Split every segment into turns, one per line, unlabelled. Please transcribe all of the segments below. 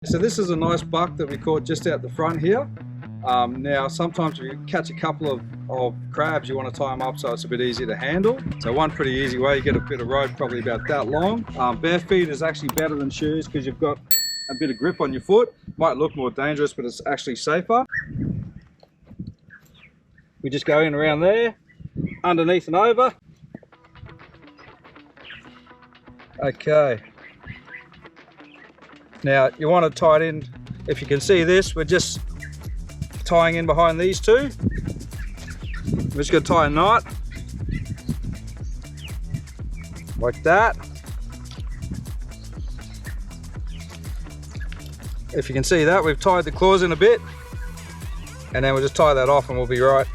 So this is a nice buck that we caught just out the front here. Now sometimes if you catch a couple of crabs, you want to tie them up so it's a bit easier to handle. So one pretty easy way, you get a bit of rope probably about that long. Bare feet is actually better than shoes because you've got a bit of grip on your foot. Might look more dangerous, but it's actually safer. We just go in around there, underneath and over. Okay. Now you want to tie it in, if you can see this, we're just tying in behind these two. We're just going to tie a knot, like that. If you can see that, we've tied the claws in a bit, and then we'll just tie that off and we'll be right.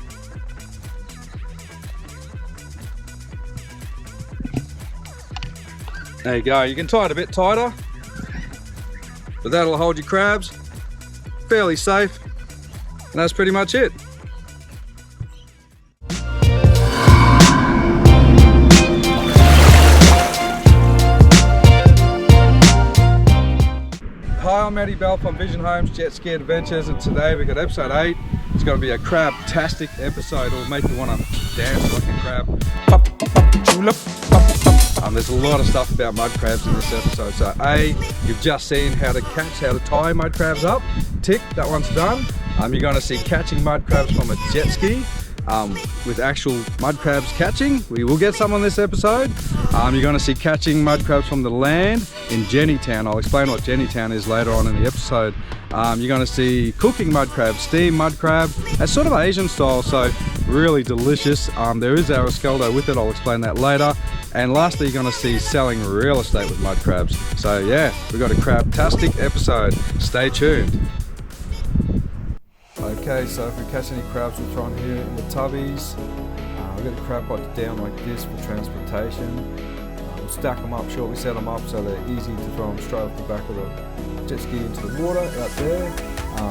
There you go, you can tie it a bit tighter, but that'll hold your crabs fairly safe, and that's pretty much it. Hi, I'm Matty Bell from Vision Homes Jetski Adventures, and today we've got episode 8. It's going to be a crab-tastic episode. It'll make you want to dance like a crab. There's a lot of stuff about mud crabs in this episode. So A, you've just seen how to tie mud crabs up. Tick, that one's done. You're going to see catching mud crabs from a jet ski. With actual mud crabs catching. We will get some on this episode. You're going to see catching mud crabs from the land in Jennytown. I'll explain what Jennytown is later on in the episode. You're going to see cooking mud crab, steamed mud crab. It's sort of Asian style, so really delicious. There is our escaldo with it. I'll explain that later. And lastly, you're going to see selling real estate with mud crabs. So yeah, we've got a crab-tastic episode. Stay tuned. Okay, so if we catch any crabs, we'll throw them here in the tubbies. We've got a crab pot down like this for transportation. We'll stack them up, shortly set them up so they're easy to throw them straight off the back of the jet ski into the water out there.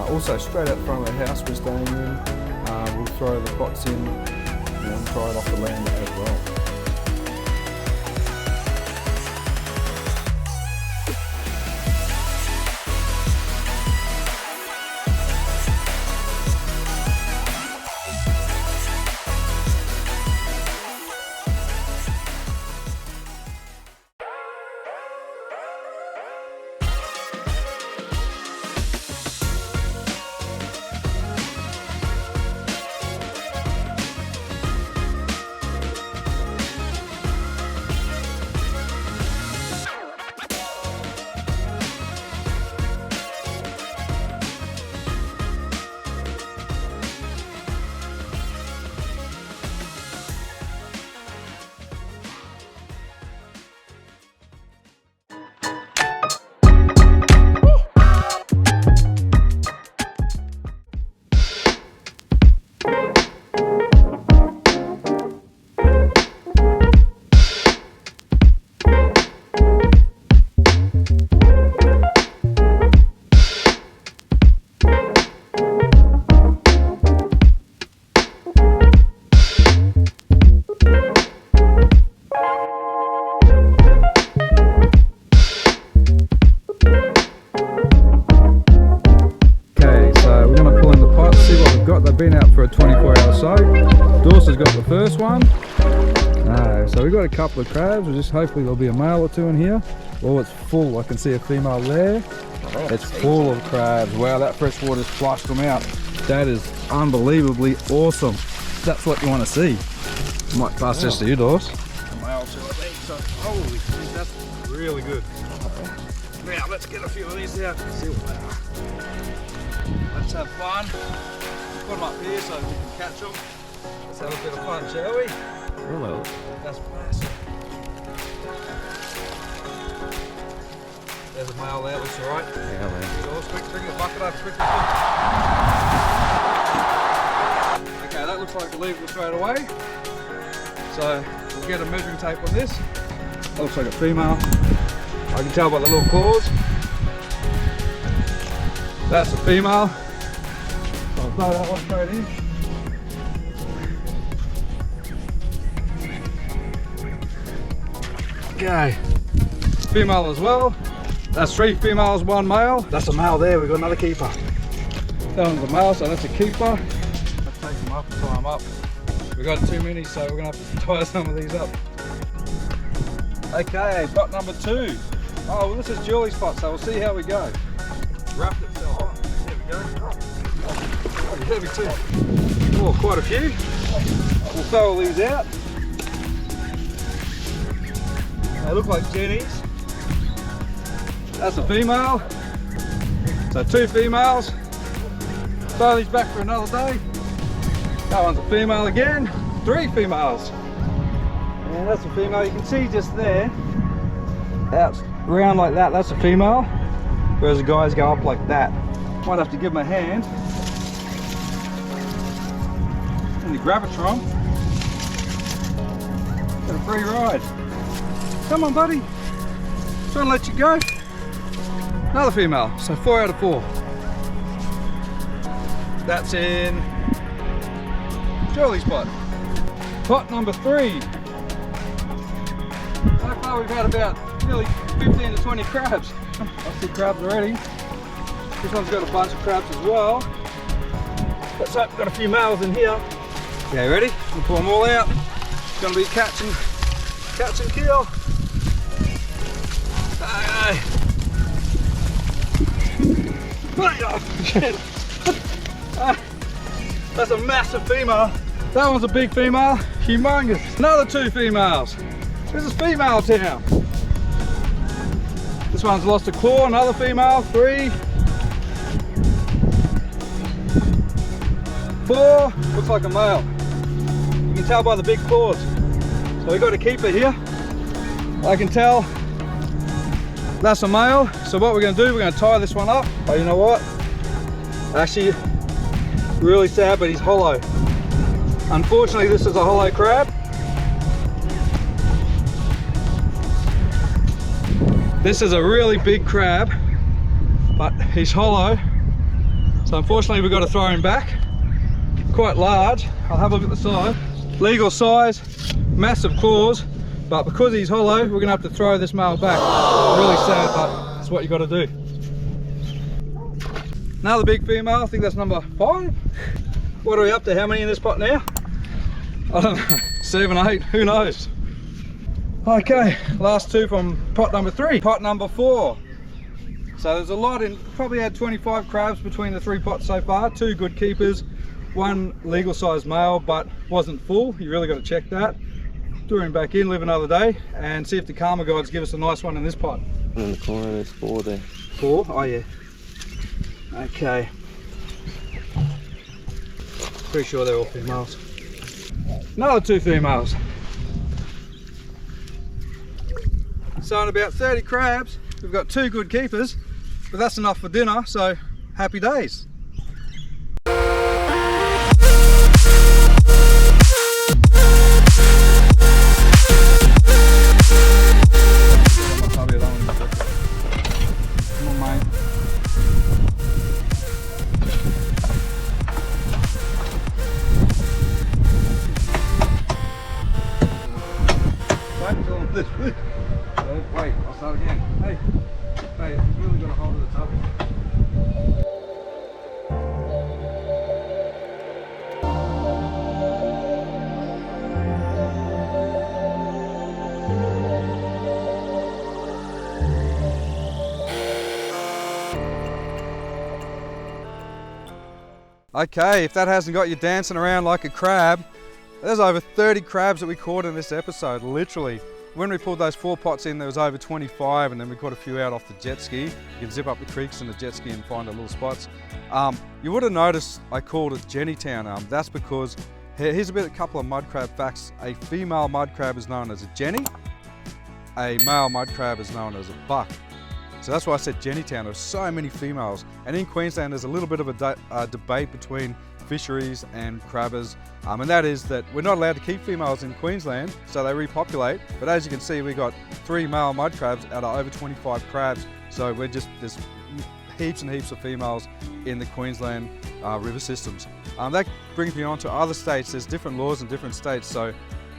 Also straight out front of the house we're staying in, we'll throw the pots in and try it off the land as well. They've been out for a 24-hour soak. Dorsa's got the first one. So we've got a couple of crabs. We'll just hopefully there'll be a male or two in here. Oh, it's full. I can see a female there. It's full of crabs. Wow, that fresh water's flushed them out. That is unbelievably awesome. That's what you want to see. I might pass this to you, Dors. Holy shit, that's really good. Now let's get a few of these out and see what they are. Let's have fun. Put them up here so we can catch them. Let's have a bit of fun, shall we?
Hello.
That's massive. There's a male there, looks alright.
Yeah, man.
George, quick, bring the bucket up, quick. Okay, that looks like a legal straight away. So we'll get a measuring tape on this. That looks like a female. I can tell by the little claws. That's a female. I'll throw that one straight in. Okay, female as well. That's 3 females, 1 male. That's a male there, we've got another keeper. That one's a male, so that's a keeper. Let's take them up and tie them up. We've got too many, so we're gonna have to tie some of these up. Okay, pot number 2. Oh, well this is Julie's pot, so we'll see how we go. Wrapped itself up. There we go. Oh, heavy too. Oh, quite a few. We'll throw all these out. They look like jennies. That's a female. So 2 females. Throw these back for another day. That one's a female again. 3 females. And that's a female. You can see just there, out round like that, that's a female. Whereas the guys go up like that. Might have to give them a hand. And the Gravitron. Got a free ride. Come on, buddy. Trying to let you go. Another female. So 4 out of 4. That's in Julie's pot. Pot number 3. So far we've had about nearly 15 to 20 crabs. I see crabs already. This one's got a bunch of crabs as well. Let's hope we've got a few males in here. Okay, ready? We'll pull them all out. It's going to be catch and kill. Aye. Oh, shit. That's a massive female. That one's a big female, humongous. Another 2 females. This is female town. This one's lost a claw, another female, 3. 4, looks like a male. You can tell by the big claws. So we've got a keeper here. I can tell that's a male. So what we're going to do, we're going to tie this one up. Oh, you know what? Actually, really sad, but he's hollow. Unfortunately, this is a hollow crab. This is a really big crab, but he's hollow. So unfortunately, we've got to throw him back. Quite large. I'll have a look at the size. Legal size, massive claws, but because he's hollow, we're gonna have to throw this male back. Really sad, but that's what you got to do. Another big female, I think that's number 5. What are we up to? How many in this pot now? I don't know, 7, 8, who knows? Okay, last 2 from pot number 3. Pot number 4. So there's a lot in, probably had 25 crabs between the 3 pots so far. 2 good keepers, 1 legal size male, but wasn't full. You really got to check that. Threw him back in, live another day, and see if the Karma guides give us a nice one in this pot.
In the corner there's 4 there.
4? Oh yeah. Okay. Pretty sure they're all females. Another 2 females. So in about 30 crabs, we've got 2 good keepers, but that's enough for dinner, so happy days. Wait, I'll start again. Hey, you've really got a hold of the tub. Okay, if that hasn't got you dancing around like a crab, there's over 30 crabs that we caught in this episode, literally. When we pulled those 4 pots in, there was over 25, and then we caught a few out off the jet ski. You can zip up the creeks in the jet ski and find the little spots. You would have noticed I called it Jennytown. That's because, here's a couple of mud crab facts. A female mud crab is known as a Jenny. A male mud crab is known as a buck. So that's why I said Jennytown. There's so many females. And in Queensland, there's a little bit of a debate between fisheries and crabbers, and that is that we're not allowed to keep females in Queensland, so they repopulate. But as you can see, we got 3 male mud crabs out of over 25 crabs, so there's heaps and heaps of females in the Queensland river systems. That brings me on to other states. There's different laws in different states. So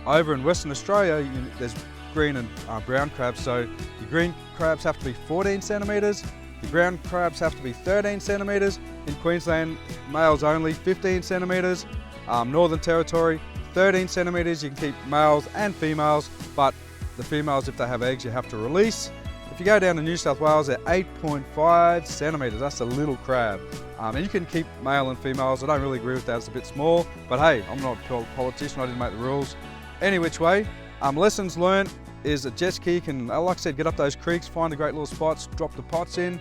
over in Western Australia, there's green and brown crabs. So your green crabs have to be 14 centimetres, your brown crabs have to be 13 centimetres. In Queensland, males only 15 centimetres. Northern Territory, 13 centimetres. You can keep males and females, but the females, if they have eggs, you have to release. If you go down to New South Wales, they're 8.5 centimetres. That's a little crab. And you can keep male and females. I don't really agree with that, it's a bit small, but hey, I'm not a politician, I didn't make the rules. Any which way, lessons learned is that Jetski can, like I said, get up those creeks, find the great little spots, drop the pots in.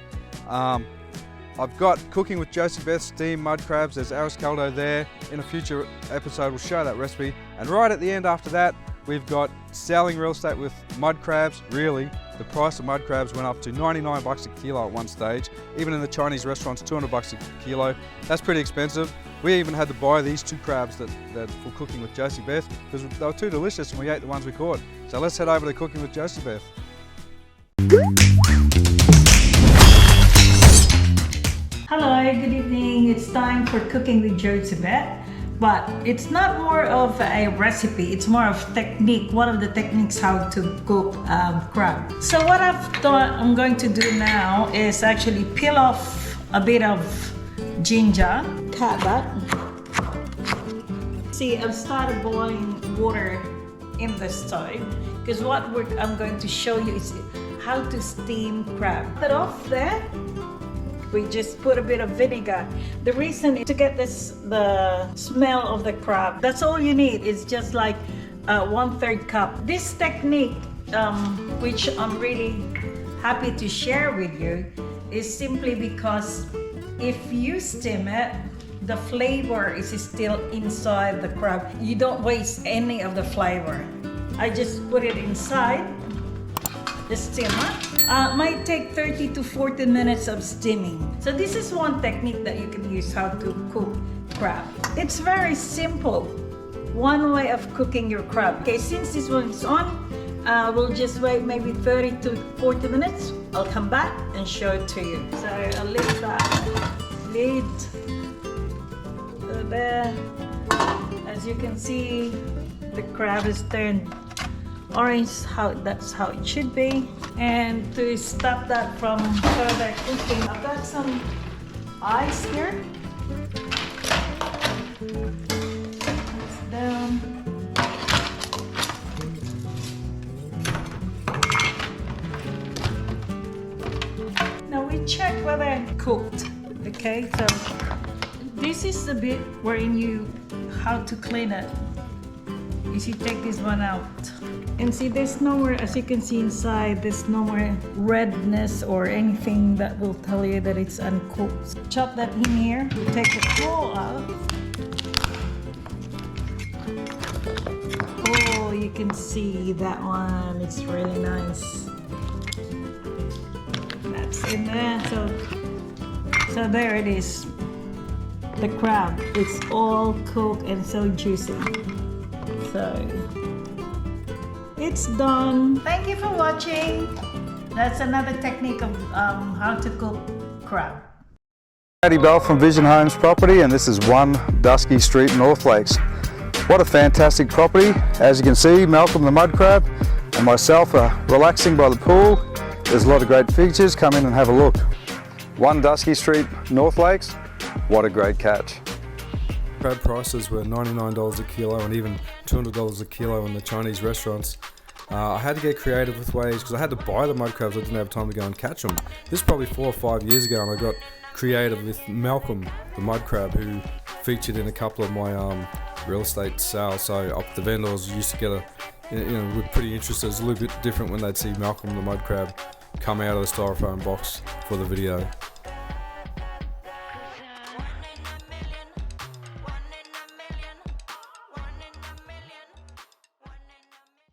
I've got Cooking with Josiebeth steamed mud crabs. There's arroz caldo there. In a future episode, we'll show that recipe. And right at the end after that, we've got selling real estate with mud crabs. Really, the price of mud crabs went up to 99 bucks a kilo at one stage. Even in the Chinese restaurants, 200 bucks a kilo. That's pretty expensive. We even had to buy these 2 crabs that for Cooking with Josiebeth because they were too delicious and we ate the ones we caught. So let's head over to Cooking with Josiebeth.
Hello, good evening. It's time for Cooking with Josiebeth, but it's not more of a recipe, it's more of technique, one of the techniques how to cook crab. So what I'm going to do now is actually peel off a bit of ginger, cut that. See, I've started boiling water in the stove because what I'm going to show you is how to steam crab. Put off there. We just put a bit of vinegar. The reason is to get the smell of the crab. That's all you need. It's just like 1/3 cup. This technique, which I'm really happy to share with you, is simply because if you steam it, the flavor is still inside the crab. You don't waste any of the flavor. I just put it inside the steamer. Might take 30 to 40 minutes of steaming. So this is one technique that you can use how to cook crab. It's very simple. One way of cooking your crab. Okay, since this one is on, we'll just wait maybe 30 to 40 minutes. I'll come back and show it to you. So I'll lift that lid there. As you can see, the crab is turned orange. That's how it should be. And to stop that from further cooking, I've got some ice here. It's down. Now we check whether it's cooked. Okay, so this is the bit wherein how to clean it. Is you take this one out. And see, there's nowhere, as you can see inside, there's no more redness or anything that will tell you that it's uncooked. Chop that in here, take the claw out. Oh, you can see that one, it's really nice. That's in there, so there it is. The crab, it's all cooked and so juicy. So it's done. Thank you for watching. That's another technique of how to cook crab.
Paddy Bell from Vision Homes Property, and this is 1 Dusky Street, North Lakes. What a fantastic property. As you can see, Malcolm the mud crab and myself are relaxing by the pool. There's a lot of great features. Come in and have a look. 1 Dusky Street, North Lakes. What a great catch. Crab prices were $99 a kilo and even $200 a kilo in the Chinese restaurants. I had to get creative with ways because I had to buy the mud crabs. I didn't have time to go and catch them. This is probably 4 or 5 years ago, and I got creative with Malcolm the mud crab, who featured in a couple of my real estate sales. So the vendors used to get we're pretty interested. It's a little bit different when they'd see Malcolm the mud crab come out of the styrofoam box for the video.